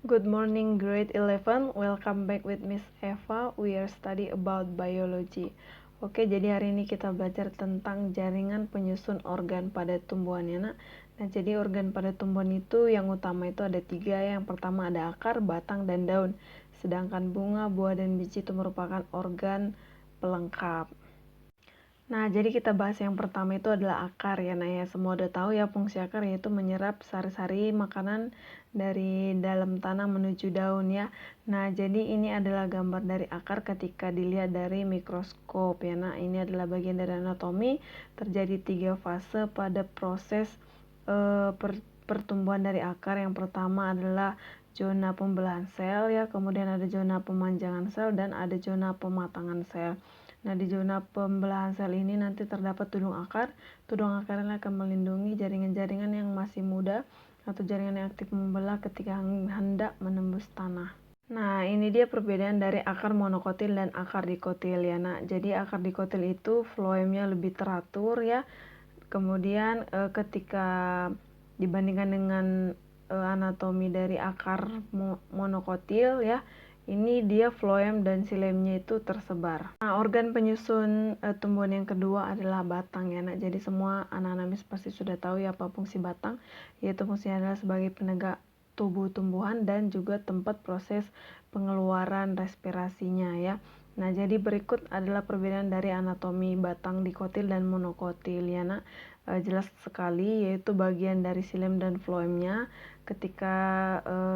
Good morning, grade 11. Welcome back with Miss Eva. We are study about biology. Oke, jadi hari ini kita belajar tentang jaringan penyusun organ pada tumbuhan ya, nak. Nah, jadi organ pada tumbuhan itu yang utama itu ada 3. Yang pertama ada akar, batang, dan daun. Sedangkan bunga, buah, dan biji itu merupakan organ pelengkap. Nah, jadi kita bahas yang pertama itu adalah akar ya. Nah, ya semua udah tahu ya fungsi akar yaitu menyerap sari-sari makanan dari dalam tanah menuju daun ya. Nah, jadi ini adalah gambar dari akar ketika dilihat dari mikroskop ya. Nah, ini adalah bagian dari anatomi. Terjadi 3 fase pada proses pertumbuhan dari akar. Yang pertama adalah zona pembelahan sel ya, kemudian ada zona pemanjangan sel dan ada zona pematangan sel. Nah, di zona pembelahan sel ini nanti terdapat tudung akar. Tudung akar ini akan melindungi jaringan-jaringan yang masih muda atau jaringan yang aktif membelah ketika hendak menembus tanah. Nah, ini dia perbedaan dari akar monokotil dan akar dikotil ya. Nah, jadi akar dikotil itu floemnya lebih teratur ya. Kemudian ketika dibandingkan dengan anatomi dari akar monokotil ya, ini dia floem dan silemnya itu tersebar. Nah, organ penyusun tumbuhan yang kedua adalah batang ya. Nah, jadi semua anak-anak pasti sudah tahu ya apa fungsi batang, yaitu fungsinya adalah sebagai penegak tubuh tumbuhan dan juga tempat proses pengeluaran respirasinya ya. Nah, jadi berikut adalah perbedaan dari anatomi batang dikotil dan monokotil ya, nak. Jelas sekali yaitu bagian dari silem dan floemnya. Ketika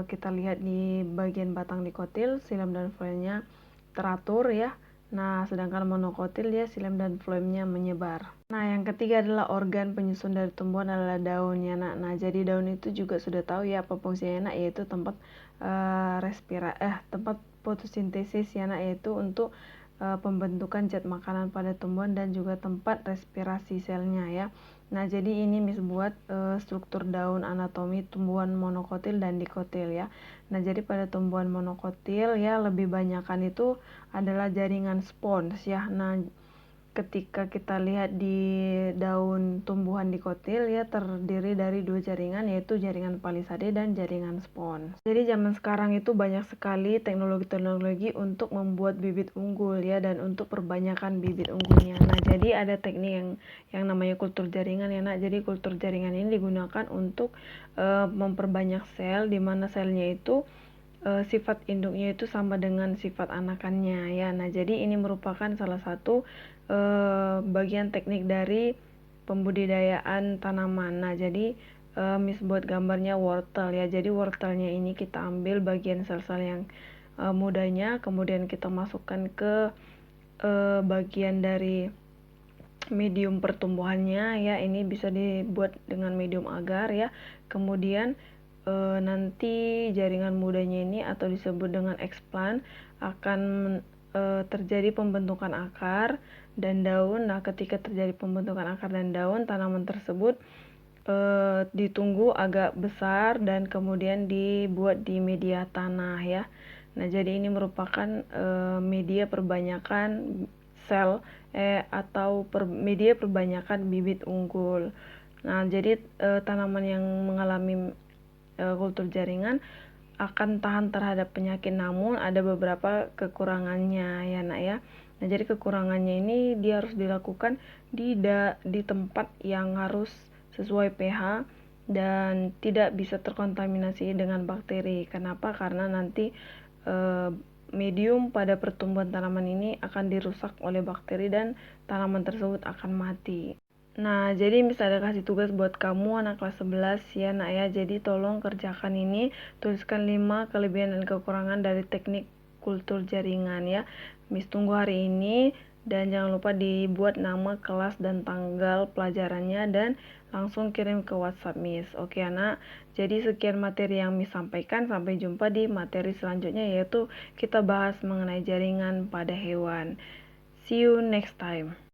kita lihat di bagian batang dikotil, silem dan floemnya teratur ya. Nah, sedangkan monokotil dia silem dan floemnya menyebar. Nah, yang ketiga adalah organ penyusun dari tumbuhan adalah daunnya. Nah, jadi daun itu juga sudah tahu ya apa fungsinya, nak, yaitu tempat tempat fotosintesis ya, nak, yaitu untuk pembentukan zat makanan pada tumbuhan dan juga tempat respirasi selnya ya. Nah, jadi ini Miss buat struktur daun anatomi tumbuhan monokotil dan dikotil ya. Nah, jadi pada tumbuhan monokotil ya lebih banyakan itu adalah jaringan spons ya. Nah, ketika kita lihat di daun tumbuhan dikotil ya terdiri dari 2 jaringan, yaitu jaringan palisade dan jaringan spons. Jadi zaman sekarang itu banyak sekali teknologi-teknologi untuk membuat bibit unggul ya, dan untuk perbanyakan bibit unggulnya. Nah, jadi ada teknik yang namanya kultur jaringan ya, nak. Jadi kultur jaringan ini digunakan untuk memperbanyak sel, di mana selnya itu sifat induknya itu sama dengan sifat anakannya ya. Nah, jadi ini merupakan salah satu bagian teknik dari pembudidayaan tanaman. Nah, jadi Miss buat gambarnya wortel ya. Jadi wortelnya ini kita ambil bagian sel-sel yang mudanya, kemudian kita masukkan ke bagian dari medium pertumbuhannya ya. Ini bisa dibuat dengan medium agar ya. Kemudian nanti jaringan mudanya ini atau disebut dengan explant akan terjadi pembentukan akar dan daun. Nah, ketika terjadi pembentukan akar dan daun, tanaman tersebut ditunggu agak besar dan kemudian dibuat di media tanah ya. Nah, jadi ini merupakan media perbanyakan sel atau media perbanyakan bibit unggul. Nah, jadi tanaman yang mengalami kultur jaringan akan tahan terhadap penyakit, namun ada beberapa kekurangannya ya, nak ya. Nah, jadi kekurangannya ini dia harus dilakukan di tempat yang harus sesuai pH dan tidak bisa terkontaminasi dengan bakteri. Kenapa? Karena nanti medium pada pertumbuhan tanaman ini akan dirusak oleh bakteri dan tanaman tersebut akan mati. Nah, jadi misalnya kasih tugas buat kamu anak kelas 11 ya, nak ya. Jadi tolong kerjakan ini, tuliskan 5 kelebihan dan kekurangan dari teknik kultur jaringan ya. Miss tunggu hari ini dan jangan lupa dibuat nama, kelas, dan tanggal pelajarannya dan langsung kirim ke WhatsApp Miss. Oke, anak. Jadi sekian materi yang Miss sampaikan. Sampai jumpa di materi selanjutnya, yaitu kita bahas mengenai jaringan pada hewan. See you next time.